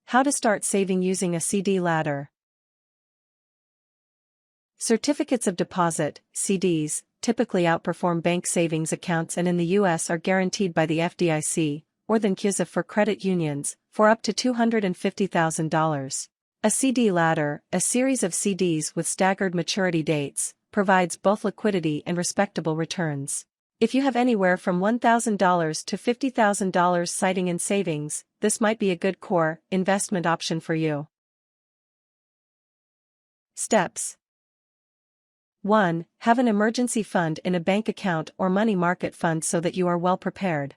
How to start saving using a CD ladder. Certificates of deposit, CDs, typically outperform bank savings accounts and in the U.S. are guaranteed by the FDIC, or the NCUSA for credit unions, for up to $250,000. A CD ladder, a series of CDs with staggered maturity dates, provides both liquidity and respectable returns. If you have anywhere from $1,000 to $50,000 sitting in savings, this might be a good core investment option for you. Steps. 1. Have an emergency fund in a bank account or money market fund so that you are well prepared.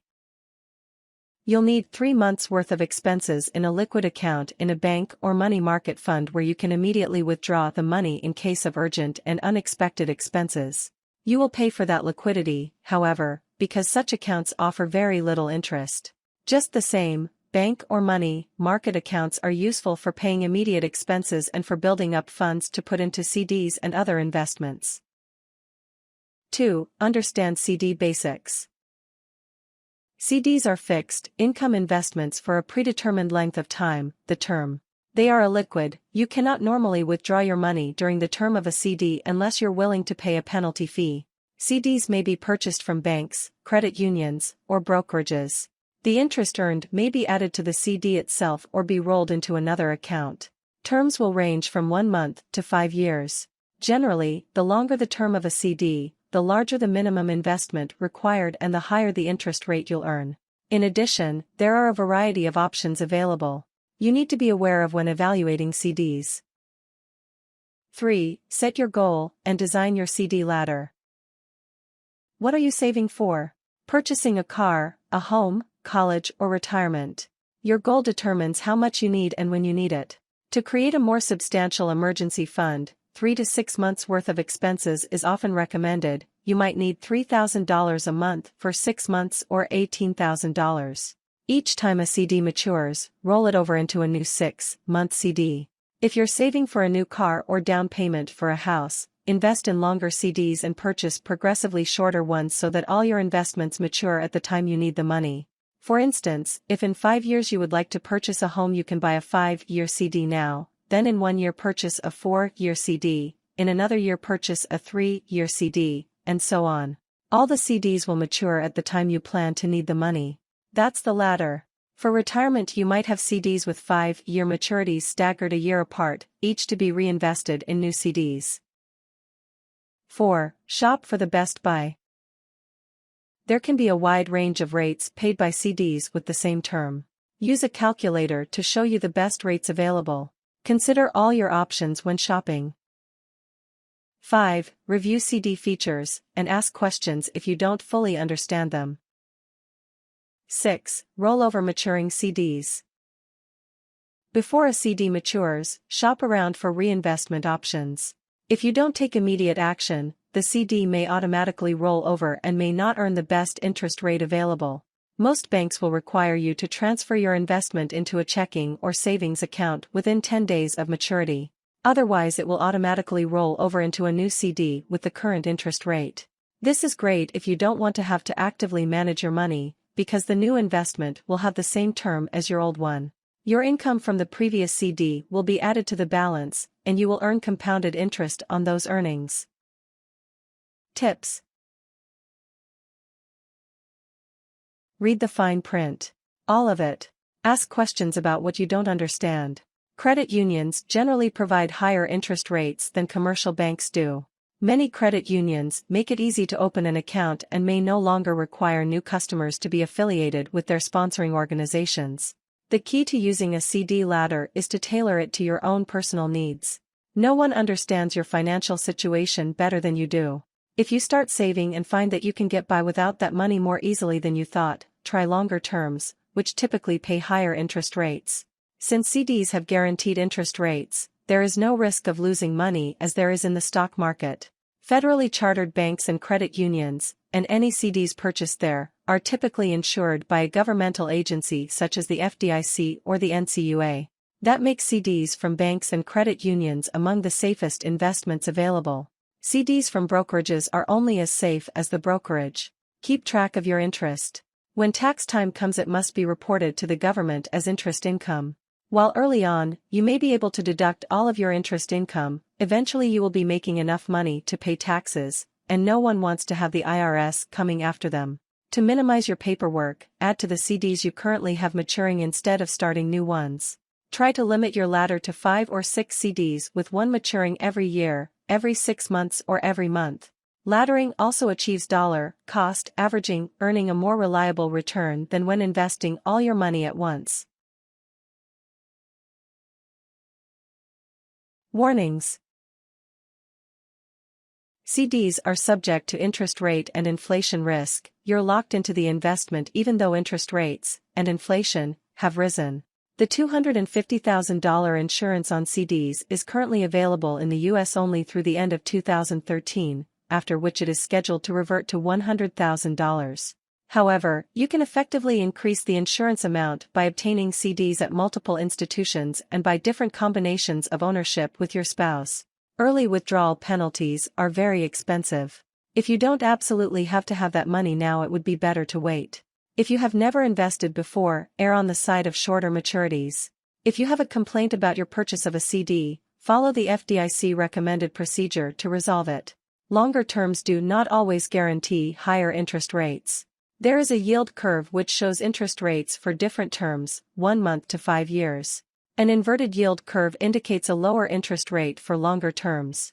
You'll need 3 months' worth of expenses in a liquid account in a bank or money market fund where you can immediately withdraw the money in case of urgent and unexpected expenses. You will pay for that liquidity, however, because such accounts offer very little interest. Just the same, bank or money market accounts are useful for paying immediate expenses and for building up funds to put into CDs and other investments. 2. Understand CD basics. CDs are fixed income investments for a predetermined length of time, the term. They are illiquid. You cannot normally withdraw your money during the term of a CD unless you're willing to pay a penalty fee. CDs may be purchased from banks, credit unions, or brokerages. The interest earned may be added to the CD itself or be rolled into another account. Terms will range from 1 month to 5 years. Generally, the longer the term of a CD, the larger the minimum investment required and the higher the interest rate you'll earn. In addition, there are a variety of options available. You need to be aware of when evaluating CDs. 3. Set your goal and design your CD ladder. What are you saving for? Purchasing a car, a home, college, or retirement. Your goal determines how much you need and when you need it. To create a more substantial emergency fund, 3 to 6 months' worth of expenses is often recommended. You might need $3,000 a month for 6 months or $18,000. Each time a CD matures, roll it over into a new 6-month CD. If you're saving for a new car or down payment for a house, invest in longer CDs and purchase progressively shorter ones so that all your investments mature at the time you need the money. For instance, if in 5 years you would like to purchase a home, you can buy a 5-year CD now, then in 1 year purchase a 4-year CD, in another year purchase a 3-year CD, and so on. All the CDs will mature at the time you plan to need the money. That's the ladder. For retirement, you might have CDs with 5-year maturities staggered a year apart, each to be reinvested in new CDs. 4. Shop for the best buy. There can be a wide range of rates paid by CDs with the same term. Use a calculator to show you the best rates available. Consider all your options when shopping. 5. Review CD features and ask questions if you don't fully understand them. 6. Roll over maturing CDs. Before a CD matures, shop around for reinvestment options. If you don't take immediate action, the CD may automatically roll over and may not earn the best interest rate available. Most banks will require you to transfer your investment into a checking or savings account within 10 days of maturity. Otherwise, it will automatically roll over into a new CD with the current interest rate. This is great if you don't want to have to actively manage your money, because the new investment will have the same term as your old one. Your income from the previous CD will be added to the balance, and you will earn compounded interest on those earnings. Tips. Read the fine print. All of it. Ask questions about what you don't understand. Credit unions generally provide higher interest rates than commercial banks do. Many credit unions make it easy to open an account and may no longer require new customers to be affiliated with their sponsoring organizations. The key to using a CD ladder is to tailor it to your own personal needs. No one understands your financial situation better than you do. If you start saving and find that you can get by without that money more easily than you thought, try longer terms, which typically pay higher interest rates. Since CDs have guaranteed interest rates, there is no risk of losing money as there is in the stock market. Federally chartered banks and credit unions, and any CDs purchased there, are typically insured by a governmental agency such as the FDIC or the NCUA. That makes CDs from banks and credit unions among the safest investments available. CDs from brokerages are only as safe as the brokerage. Keep track of your interest. When tax time comes, it must be reported to the government as interest income. While early on, you may be able to deduct all of your interest income, eventually you will be making enough money to pay taxes, and no one wants to have the IRS coming after them. To minimize your paperwork, add to the CDs you currently have maturing instead of starting new ones. Try to limit your ladder to 5 or 6 CDs with one maturing every year, every 6 months or every month. Laddering also achieves dollar-cost averaging, earning a more reliable return than when investing all your money at once. Warnings. CDs are subject to interest rate and inflation risk. You're locked into the investment even though interest rates and inflation have risen. The $250,000 insurance on CDs is currently available in the US only through the end of 2013, after which it is scheduled to revert to $100,000. However, you can effectively increase the insurance amount by obtaining CDs at multiple institutions and by different combinations of ownership with your spouse. Early withdrawal penalties are very expensive. If you don't absolutely have to have that money now, it would be better to wait. If you have never invested before, err on the side of shorter maturities. If you have a complaint about your purchase of a CD, follow the FDIC recommended procedure to resolve it. Longer terms do not always guarantee higher interest rates. There is a yield curve which shows interest rates for different terms, 1 month to 5 years. An inverted yield curve indicates a lower interest rate for longer terms.